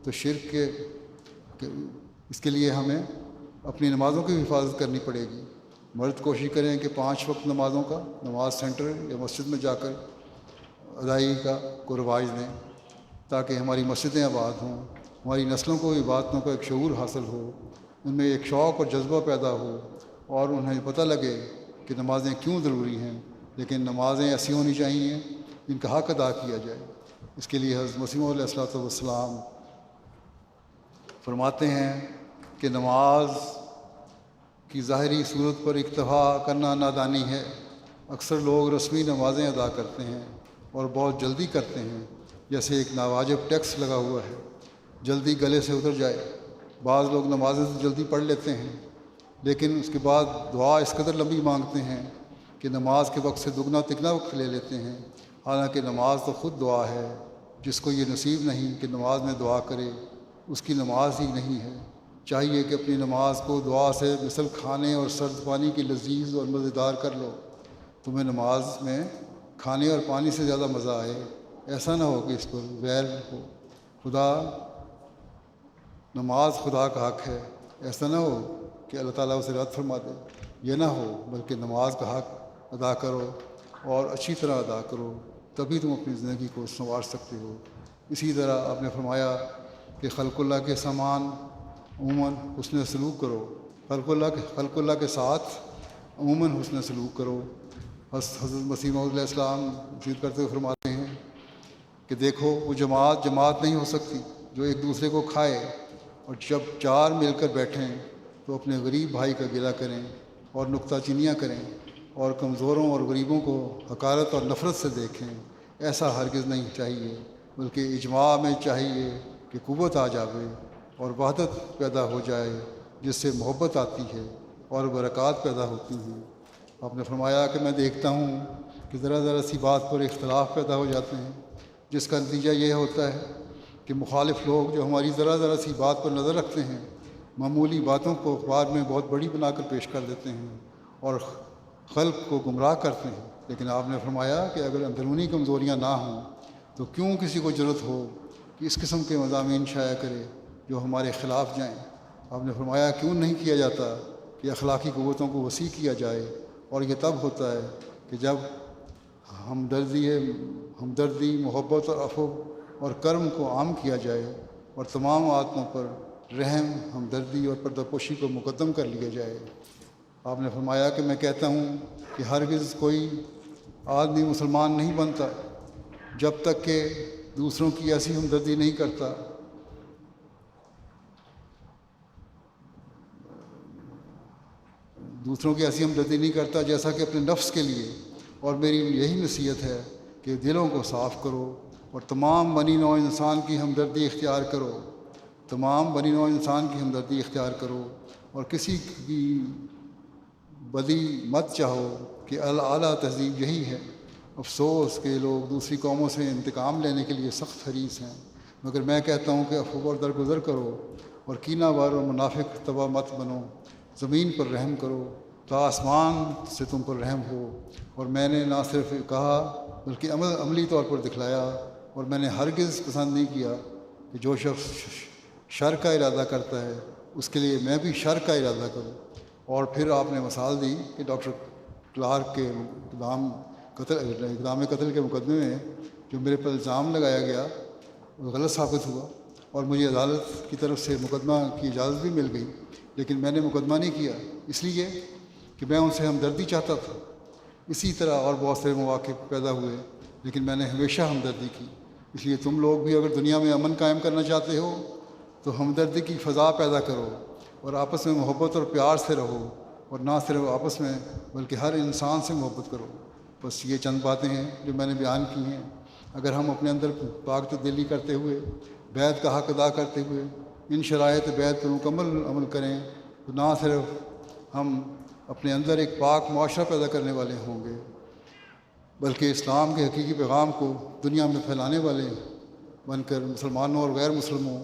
تو شرک اس کے لیے ہمیں اپنی نمازوں کی بھی حفاظت کرنی پڑے گی۔ مرد کوشش کریں کہ 5 وقت نمازوں کا نماز سینٹر یا مسجد میں جا کر ادائیگی کو رواج دیں، تاکہ ہماری مسجدیں آباد ہوں، ہماری نسلوں کو عبادتوں کا ایک شعور حاصل ہو، ان میں ایک شوق اور جذبہ پیدا ہو، اور انہیں پتہ لگے کہ نمازیں کیوں ضروری ہیں، لیکن نمازیں ایسی ہونی چاہیے جن کا حق ادا کیا جائے۔ اس کے لیے حضرت مسیح علیہ الصلوۃ والسلام فرماتے ہیں کہ نماز کی ظاہری صورت پر اکتفا کرنا نادانی ہے۔ اکثر لوگ رسمی نمازیں ادا کرتے ہیں اور بہت جلدی کرتے ہیں، جیسے ایک ناواجب ٹیکس لگا ہوا ہے، جلدی گلے سے اتر جائے۔ بعض لوگ نمازیں جلدی پڑھ لیتے ہیں، لیکن اس کے بعد دعا اس قدر لمبی مانگتے ہیں کہ نماز کے وقت سے دگنا تگنا وقت لے لیتے ہیں، حالانکہ نماز تو خود دعا ہے۔ جس کو یہ نصیب نہیں کہ نماز میں دعا کرے، اس کی نماز ہی نہیں ہے۔ چاہیے کہ اپنی نماز کو دعا سے مثل کھانے اور سرد پانی کی لذیذ اور مزیدار کر لو۔ تمہیں نماز میں کھانے اور پانی سے زیادہ مزہ آئے، ایسا نہ ہو کہ اس پر ویل ہو۔ نماز خدا کا حق ہے، ایسا نہ ہو کہ اللہ تعالیٰ اسے رد فرما دے۔ یہ نہ ہو، بلکہ نماز کا حق ادا کرو اور اچھی طرح ادا کرو، تبھی تم اپنی زندگی کو سنوار سکتے ہو۔ اسی طرح آپ نے فرمایا کہ خلق اللہ کے سامان عموماً حسن سلوک کرو، خلق اللہ کے ساتھ عموماً حسن سلوک کرو۔ حضرت مسیح علیہ السلام ذکر کرتے ہوئے فرماتے ہیں کہ دیکھو، وہ جماعت نہیں ہو سکتی جو ایک دوسرے کو کھائے، اور جب 4 مل کر بیٹھیں تو اپنے غریب بھائی کا گلہ کریں اور نکتہ چینیاں کریں، اور کمزوروں اور غریبوں کو حقارت اور نفرت سے دیکھیں۔ ایسا ہرگز نہیں چاہیے، بلکہ اجماع میں چاہیے کہ قوت آ جاوے اور وحدت پیدا ہو جائے، جس سے محبت آتی ہے اور برکات پیدا ہوتی ہیں۔ آپ نے فرمایا کہ میں دیکھتا ہوں کہ ذرا سی بات پر اختلاف پیدا ہو جاتے ہیں، جس کا نتیجہ یہ ہوتا ہے کہ مخالف لوگ جو ہماری ذرا سی بات پر نظر رکھتے ہیں، معمولی باتوں کو اخبار میں بہت بڑی بنا کر پیش کر دیتے ہیں اور خلق کو گمراہ کرتے ہیں۔ لیکن آپ نے فرمایا کہ اگر اندرونی کمزوریاں نہ ہوں تو کیوں کسی کو ضرورت ہو کہ اس قسم کے مضامین شائع کرے جو ہمارے خلاف جائیں۔ آپ نے فرمایا کیوں نہیں کیا جاتا کہ اخلاقی قوتوں کو وسیع کیا جائے، اور یہ تب ہوتا ہے کہ جب ہمدردی، محبت اور عفو اور کرم کو عام کیا جائے، اور تمام آدمیوں پر رحم، ہمدردی اور پردہ پوشی کو مقدم کر لیا جائے۔ آپ نے فرمایا کہ میں کہتا ہوں کہ ہرگز کوئی آدمی مسلمان نہیں بنتا جب تک کہ دوسروں کی ایسی ہمدردی نہیں کرتا جیسا کہ اپنے نفس کے لیے۔ اور میری یہی نصیحت ہے کہ دلوں کو صاف کرو اور تمام بنی نوع انسان کی ہمدردی اختیار کرو، اور کسی کی بدی مت چاہو کہ اعلیٰ تہذیب یہی ہے۔ افسوس کہ لوگ دوسری قوموں سے انتقام لینے کے لیے سخت حریص ہیں، مگر میں کہتا ہوں کہ عفو اور درگزر کرو اور کینہ ور اور منافق تبع مت بنو۔ زمین پر رحم کرو تا آسمان سے تم پر رحم ہو۔ اور میں نے نہ صرف کہا بلکہ عملی طور پر دکھلایا، اور میں نے ہرگز پسند نہیں کیا کہ جو شخص شر کا ارادہ کرتا ہے اس کے لیے میں بھی شر کا ارادہ کروں۔ اور پھر آپ نے مثال دی کہ ڈاکٹر کلارک کے اقدام قتل کے مقدمے میں جو میرے پر الزام لگایا گیا وہ غلط ثابت ہوا، اور مجھے عدالت کی طرف سے مقدمہ کی اجازت بھی مل گئی، لیکن میں نے مقدمہ نہیں کیا اس لیے کہ میں ان سے ہمدردی چاہتا تھا۔ اسی طرح اور بہت سے مواقع پیدا ہوئے، لیکن میں نے ہمیشہ ہمدردی کی۔ اس لیے تم لوگ بھی اگر دنیا میں امن قائم کرنا چاہتے ہو تو ہمدردی کی فضا پیدا کرو اور آپس میں محبت اور پیار سے رہو، اور نہ صرف آپس میں بلکہ ہر انسان سے محبت کرو۔ بس یہ چند باتیں ہیں جو میں نے بیان کی ہیں۔ اگر ہم اپنے اندر پاک تبدیلی کرتے ہوئے، بیعت کا حق ادا کرتے ہوئے ان شرائط بیعت پر مکمل عمل کریں تو نہ صرف ہم اپنے اندر ایک پاک معاشرہ پیدا کرنے والے ہوں گے، بلکہ اسلام کے حقیقی پیغام کو دنیا میں پھیلانے والے بن کر مسلمانوں اور غیر مسلموں،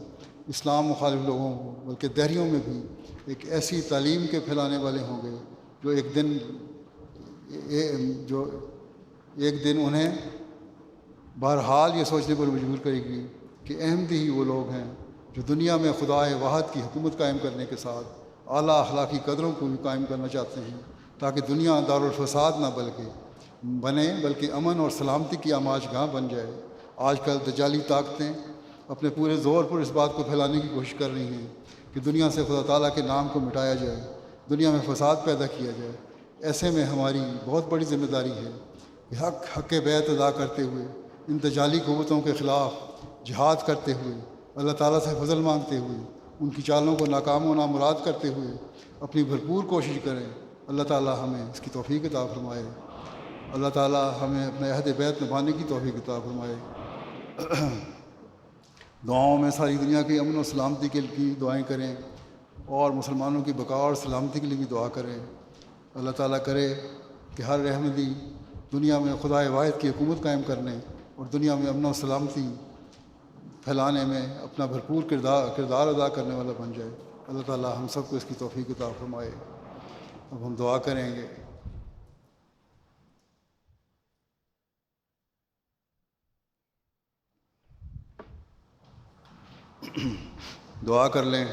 اسلام مخالف لوگوں کو، بلکہ دہریوں میں بھی ایک ایسی تعلیم کے پھیلانے والے ہوں گے جو ایک دن انہیں بہرحال یہ سوچنے پر مجبور کرے گی کہ احمدی ہی وہ لوگ ہیں جو دنیا میں خدائے واحد کی حکومت قائم کرنے کے ساتھ اعلیٰ اخلاقی قدروں کو بھی قائم کرنا چاہتے ہیں، تاکہ دنیا دارالفساد نہ بلکہ امن اور سلامتی کی آماج گاہ بن جائے۔ آج کل دجالی طاقتیں اپنے پورے زور پر اس بات کو پھیلانے کی کوشش کر رہی ہیں کہ دنیا سے خدا تعالیٰ کے نام کو مٹایا جائے، دنیا میں فساد پیدا کیا جائے۔ ایسے میں ہماری بہت بڑی ذمہ داری ہے کہ حق بیعت ادا کرتے ہوئے ان دجالی قوتوں کے خلاف جہاد کرتے ہوئے، اللہ تعالیٰ سے فضل مانگتے ہوئے، ان کی چالوں کو ناکام و نامراد کرتے ہوئے اپنی بھرپور کوشش کریں۔ اللہ تعالیٰ ہمیں اس کی توفیق عطا فرمائے۔ اللہ تعالیٰ ہمیں اپنے عہد بیعت نبھانے کی توفیق عطا فرمائے۔ دعاؤں میں ساری دنیا کی امن و سلامتی کے لیے دعائیں کریں اور مسلمانوں کی بقا اور سلامتی کے لیے بھی دعا کریں۔ اللہ تعالیٰ کرے کہ ہر احمدی دنیا میں خدائے واحد کی حکومت قائم کرنے اور دنیا میں امن و سلامتی پھیلانے میں اپنا بھرپور کردار ادا کرنے والا بن جائے۔ اللہ تعالیٰ ہم سب کو اس کی توفیق عطا فرمائے۔ اب ہم دعا کریں گے۔ دعا کر لیں۔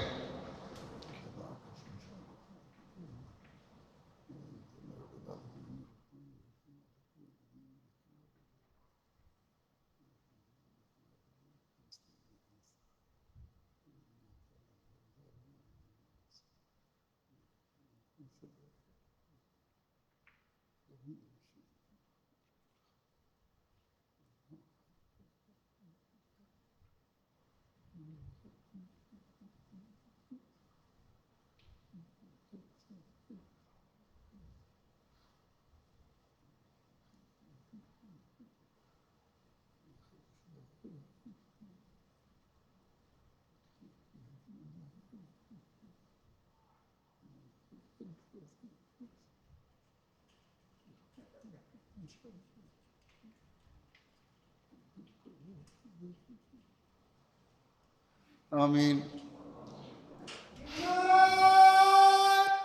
آمین۔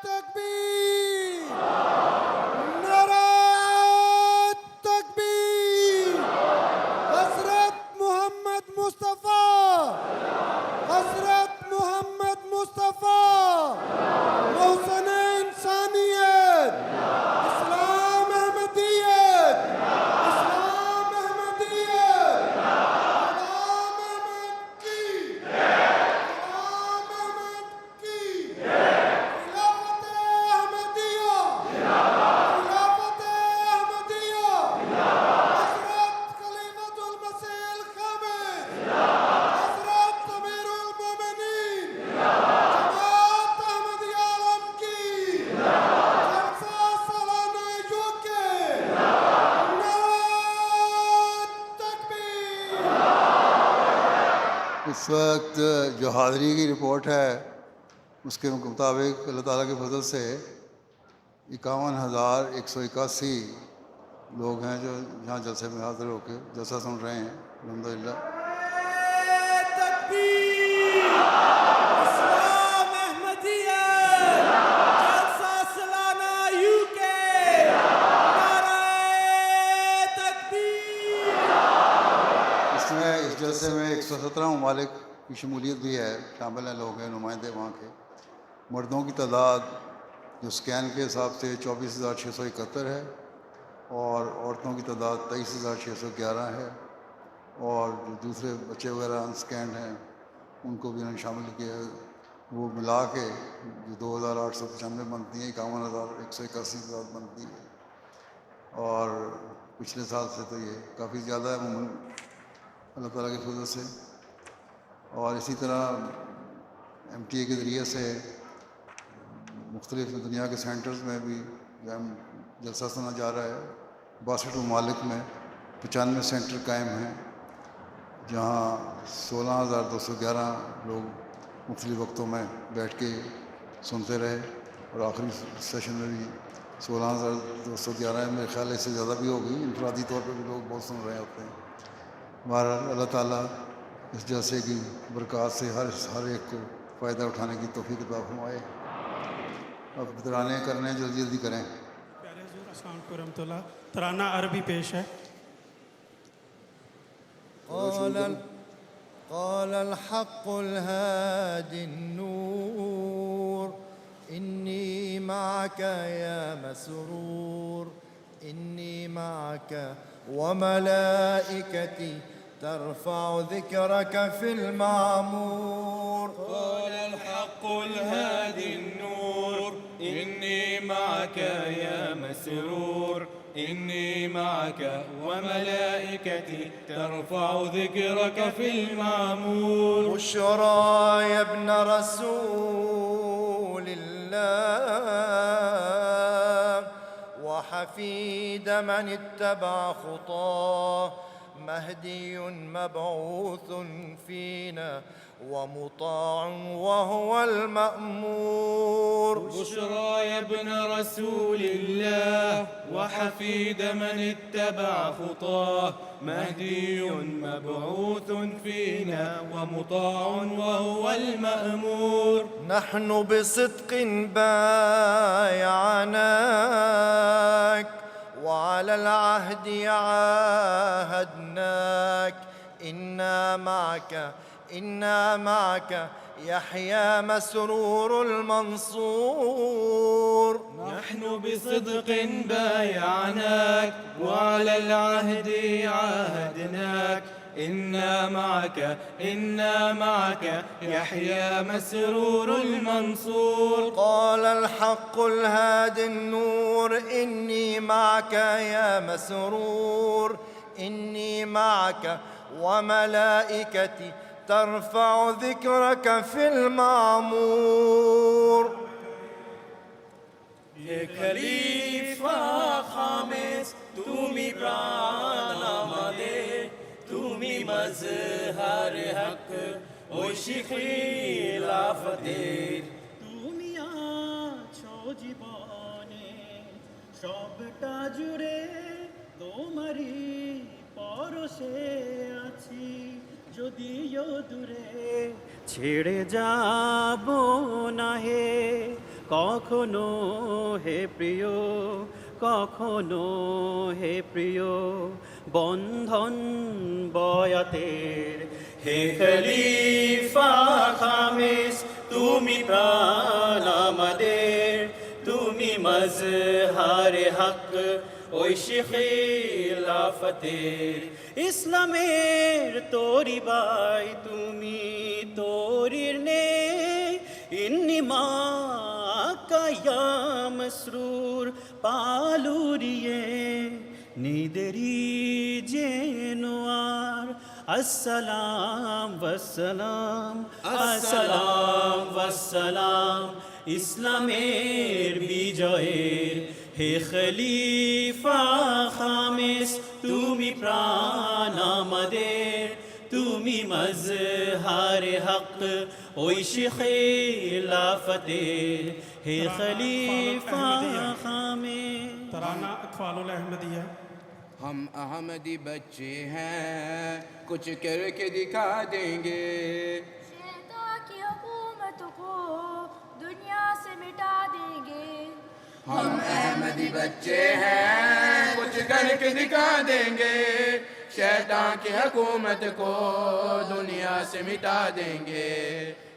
تکبیر، نعرہ تکبیر۔ حضرت محمد مصطفیٰ، حضرت محمد مصطفیٰ، محسن انسانیت، اسلام احمدیت، اسلام احمدیت، غلام احمد کی، غلام احمد کی، خلافت احمدیہ، خلافت احمدیہ، حضرت خلیفۃ المسیح الخامس، حضرت امیر المومنین، جماعت احمدیہ عالم کی، جلسہ سالانہ UK، نعرہ تکبیر۔ اس وقت جو حاضری کی رپورٹ ہے اس کے مطابق اللہ تعالیٰ کے فضل سے 51,181 لوگ ہیں جو یہاں جلسے میں حاضر ہو کے جلسہ سن رہے ہیں۔ الحمدللہ۔ تکبیر، اسلام احمدیت، جلسہ سالانہ UK، نعرہ تکبیر۔ اس جلسے میں 117 ممالک کی شمولیت بھی ہے، شامل ہیں، لوگ ہیں، نمائندے وہاں کے۔ مردوں کی تعداد جو سکین کے حساب سے 24,671 ہے اور عورتوں کی تعداد 23,611 ہے، اور جو دوسرے بچے وغیرہ انسکینڈ ہیں ان کو بھی انہوں نے شامل کیا ہے۔ وہ ملا کے جو 2,895 بنتی ہیں، 51,181 تعداد بنتی ہے، اور پچھلے سال سے تو یہ کافی زیادہ ہے عموماً اللہ تعالیٰ کے فضل سے۔ اور اسی طرح MTA کے ذریعے سے مختلف دنیا کے سینٹرز میں بھی جلسہ سنا جا رہا ہے۔ 62 ممالک میں 95 سینٹر قائم ہیں جہاں 16,211 لوگ مختلف وقتوں میں بیٹھ کے سنتے رہے، اور آخری سیشن میں بھی 16,211 میرے خیال ہے، اس سے زیادہ بھی ہوگی، انفرادی طور پہ بھی لوگ بہت سن رہے ہوتے ہیں۔ بہرحال اللہ تعالیٰ اس جلسے کی برکات سے ہر ایک کو فائدہ اٹھانے کی توفیق عطا فرمائے۔ اب ترانے کرنے جلدی جلدی کریں۔ پیارے حضور، السلام علیکم ورحمۃ اللہ۔ ترانہ عربی پیش ہے۔ قال الحق الهادي النور إني معك يا مسرور إني معك وملائكتي ترفع ذكرك في المعمور. قال الحق الهادي النور إني معك يا مسرور إني معك وملائكتي ترفع ذكرك في المعمور. بشرى يا ابن رسول الله وحفيد من اتبع خطاه مهدي مبعوث فينا ومطاع وهو المأمور. بشرى يا ابن رسول الله وحفيد من اتبع خطاه مهدي مبعوث فينا ومطاع وهو المأمور. نحن بصدق بايعناك وعلى العهد عاهدناك إنا معك يحيى مسرور المنصور. نحن بصدق بايعناك وعلى العهد عاهدناك إنا معك يحيى مسرور المنصور. قال الحق الهادي النور إني معك يا مسرور إني معك وملائكتي ترفع ذكرك في المعمور. یہ خلیفہ خامس تمی پران آمده تمی مظهر حق ঐশী খিলাফতের। তুমি আছো জীবনে সবটা জুড়ে তোমারই পরশে আছি যদিও দূরে ছেড়ে যাব না হে কখনো হে প্রিয় কখনো হে প্রিয় বন্ধন বয়াতের। হে খলিফা খামিস তুমি প্রাণ আমাদের তুমি মজহার হক ঐশী খিলাফতের। ইসলামের তরি বাই তুমি তরির নে ইন্নি মা কায়া মসরুর পালুরিয়ে নিদেরি জেনোয়ার আসসালাম ওয়াসসালাম আসসালাম ওয়াসসালাম ইসলামের বিজয়ের। হে খলিফা খামিস তুমি প্রাণ আমাদের তুমি মজহার হক ঐশী খিলাফতের। হে খলিফা খামিস ترانہ اطفال الاحمدیہ۔ ہم احمدی بچے ہیں کچھ کر کے دکھا دیں گے، شیطان کی حکومت کو دنیا سے مٹا دیں گے۔ ہم احمدی بچے ہیں کچھ کر کے دکھا دیں گے، شیطان کی حکومت کو دنیا سے مٹا دیں گے۔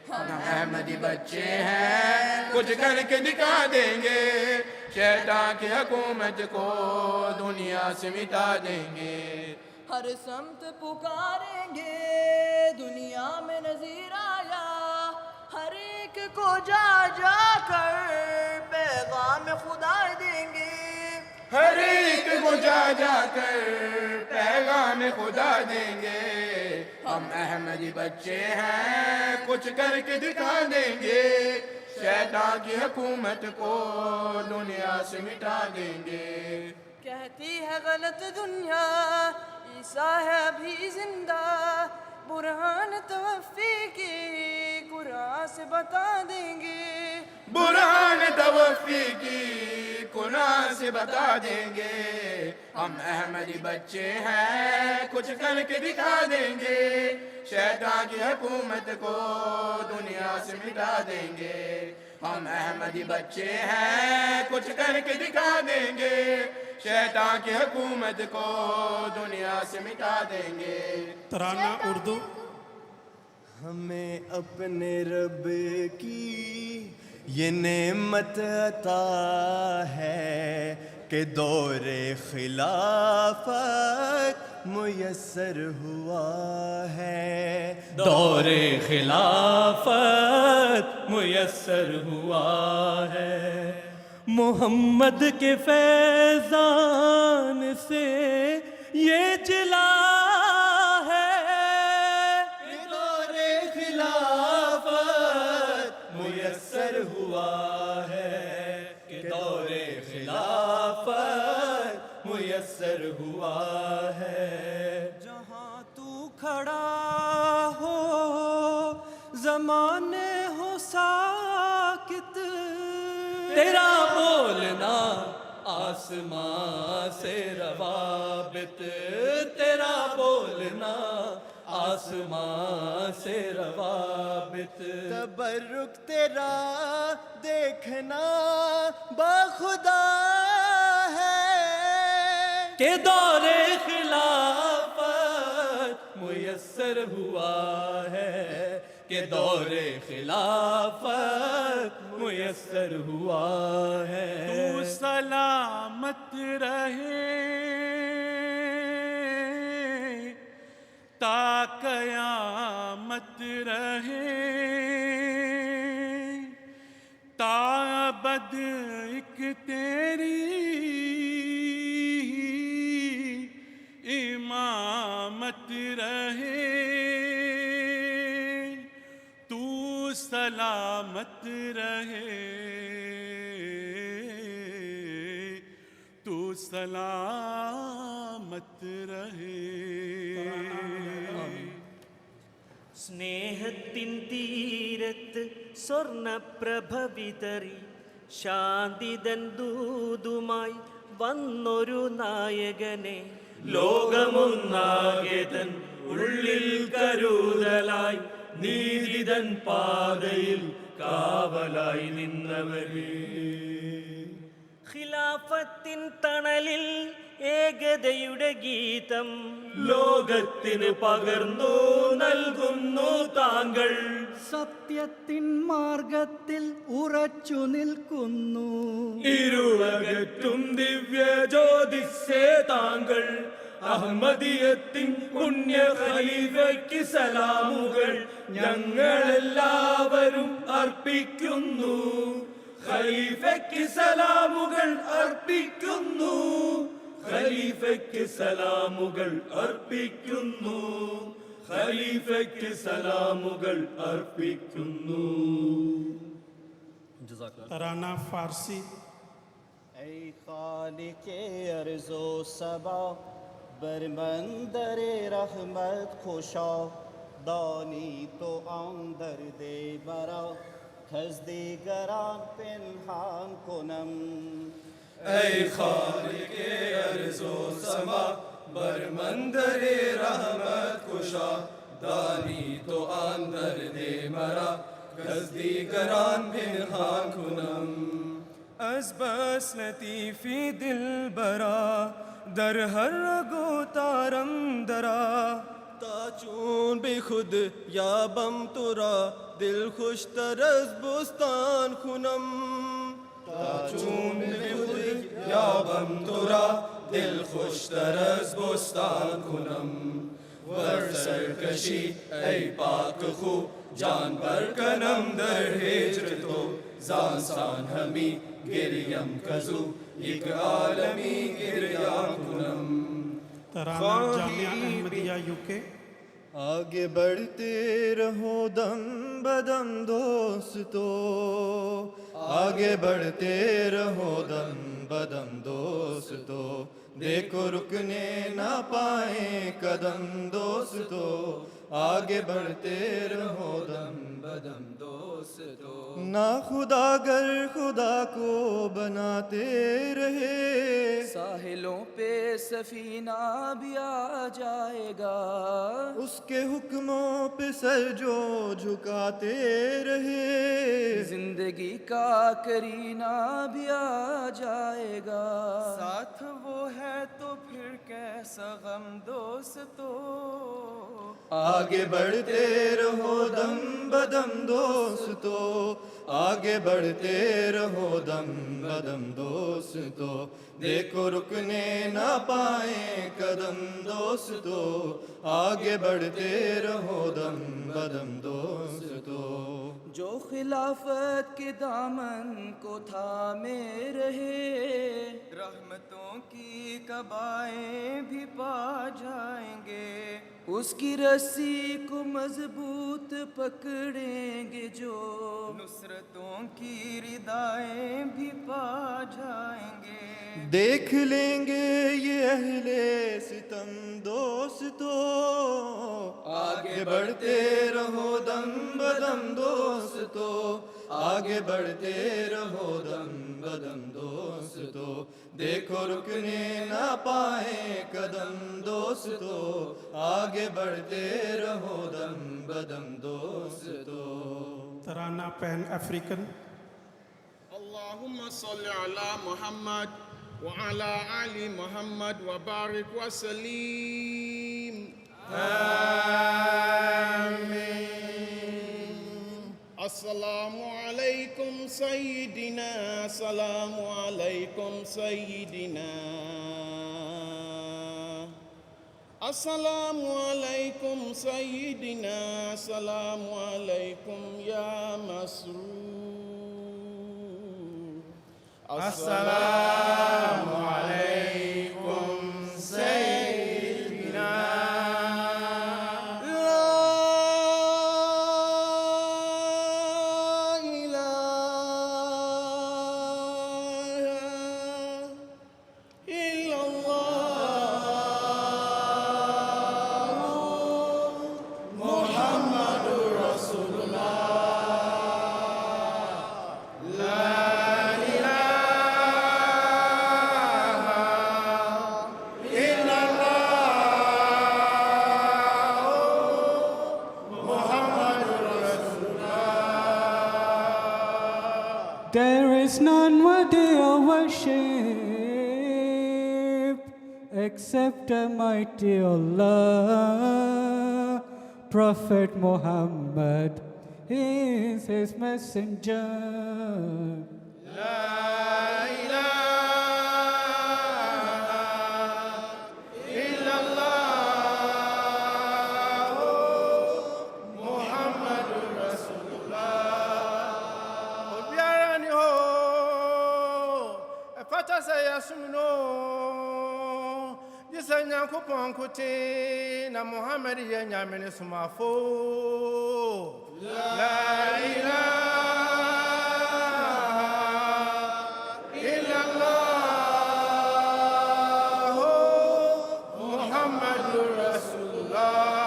ہم احمدی بچے ہیں کچھ کر کے دکھا دیں گے، شیطان کی حکومت کو دنیا سے مٹا دیں گے۔ ہر سمت پکاریں گے دنیا میں نظیر آیا، ہر ایک کو جا جا کر پیغام خدا دیں گے۔ ہر ایک کو جا جا کر پیغام خدا دیں گے۔ ہم احمدی بچے ہیں کچھ کر کے دکھا دیں گے، شیطان کی حکومت کو دنیا سے مٹا دیں گے۔ کہتی ہے غلط دنیا عیسیٰ ہے ابھی زندہ، برہان توفی کی قرآن سے بتا دیں گے۔ برہان توفی کی قرآن سے بتا دیں گے۔ ہم احمدی بچے ہیں کچھ کر کے دکھا دیں گے، شیطان کی حکومت کو دنیا سے مٹا دیں گے۔ ہم احمدی بچے ہیں کچھ کر کے دکھا دیں گے، شیطان کی حکومت کو دنیا سے مٹا دیں گے۔ ترانہ اردو ہمیں اپنے رب کی یہ نعمت عطا ہے کہ دور خلافت میسر ہوا ہے. دور خلافت میسر ہوا ہے. محمد کے فیضان سے یہ جلا ہے. دور خلافت میسر ہوا ہے کہ دور خلافت میسر ہوا ہے. جہاں تو کھڑا ہو زمانے ہو ساکت، تیرا بولنا آسمان سے روابط، تیرا بولنا آسمان سے روابط. تبرک تیرا دیکھنا بخدا ہے کہ دور خلافت میسر ہوا ہے، کہ دور خلافت میسر ہوا ہے. تو سلامت رہے تا قیامت رہے، تا ابد ایک تیری امامت رہے. تو سلامت رہے، تو سلامت رہے. സ്നേഹത്തിൻ തീരത്ത് സ്വർണപ്രഭ വിതറി ശാന്തിതൻ ദൂതുമായി വന്നൊരു നായകനെ, ലോകമൊന്നാകെതൻ ഉള്ളിൽ കരുതലായി നീതിതൻ പാതയിൽ കാവലായി നിന്നവരെ. ഖിലാഫത്തിൻ തണലിൽ ഏകതയുടെ ഗീതം ലോകത്തിന് പകർന്നു നൽകുന്നു താങ്കൾ. സത്യത്തിൻ മാർഗത്തിൽ ഉറച്ചു നിൽക്കുന്നു. ഇരുളകറ്റും ദിവ്യ ജ്യോതിസേ താങ്കൾ. അഹമ്മദിയത്തിൻ പുണ്യ ഖലീഫയ്ക്ക് സലാമുകൾ ഞങ്ങളെല്ലാവരും അർപ്പിക്കുന്നു. ഖലീഫയ്ക്ക് സലാമുകൾ അർപ്പിക്കുന്നു. ഖലീഫയ്ക്ക് സലാമുകൾ അർപ്പിക്കുന്നു. ഖലീഫയ്ക്ക് സലാമുകൾ അർപ്പിക്കുന്നു. ترانہ فارسی. اے خالق ارض و سبا بر مندر رحمت خوشا، دانی تو آن درد مرا کز دیگران پنهان کنم. اے خالق ارض و سما بر مندر رحمت کشا، دانی تو آن درد مرا کز دیگران پنهان کنم. از بس لطیفی دل برا در ہر رگو تارم درا، تا چون بے خود یابم تو را دل خوش تر از بستان کنم. تا چون بے خود یابم تو را دل خوش تر از بستان کنم. ور سرکشی ای پاک خو جان بر کنم در ہجر تو، زان سان ہمی گریم کزو یک عالمی گریان کنم. ترانہ جامعہ احمدیہ UK. آگے بڑھتے رہو دم بدم دوستو، آگے بڑھتے رہو دم بدم دوستو، دیکھو رکنے نہ پائیں قدم دوستو، آگے بڑھتے رہو دم بدم دوستو. ناخدا گر خدا کو بناتے رہے، ساحلوں پہ سفینہ بھی آ جائے گا، اس کے حکموں پہ سر جو جھکاتے رہے، زندگی کا کرینہ بھی آ جائے گا، ساتھ وہ ہے تو پھر کیسا غم دوستو، آگے بڑھتے رہو دم بدم دوستو، آگے بڑھتے رہو دم بدم دوستو، دیکھو رکنے نہ پائیں قدم دوستو، آگے بڑھتے رہو دم بدم دوستو، جو خلافت کے دامن کو تھامے رہے، رحمتوں کی قبائیں بھی پا جائیں گے، اس کی رسی کو مضبوط پکڑیں گے جو، نصرتوں کی ردائیں بھی پا جائیں گے، دیکھ لیں گے یہ اہل ستم دوستو، آگے بڑھتے رہو دم بدم دوستو، آگے بڑھتے رہو دم بدم دوستو، دیکھو رکنے نہ پائیں قدم دوستو، آگے بڑھتے رہو دم بدم دوستو۔ ترانہ پین افریقن۔ اللهم صل على محمد وعلى آل محمد وبارك وسلم آمين۔ السلام عليكم سيدنا، السلام عليكم سيدنا، السلام عليكم سيدنا، السلام عليكم يا مسرور، السلام عليكم سيدنا، لا إله إلا الله محمد رسول الله، لا There is none worthy of worship except Almighty Allah. Prophet Muhammad is his messenger. na Muhammad ya nyamene sumafo, la ilaha illallah Muhammadur Rasulullah,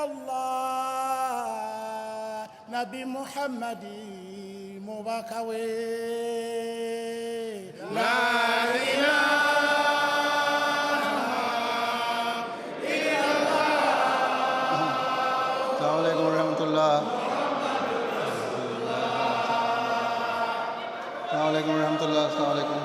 Allah Nabi Muhammadi Mubakawe, la ilaha illallah. Assalamu alaikum warahmatullah. Assalamu alaikum warahmatullah. Assalamu alaikum.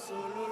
رسول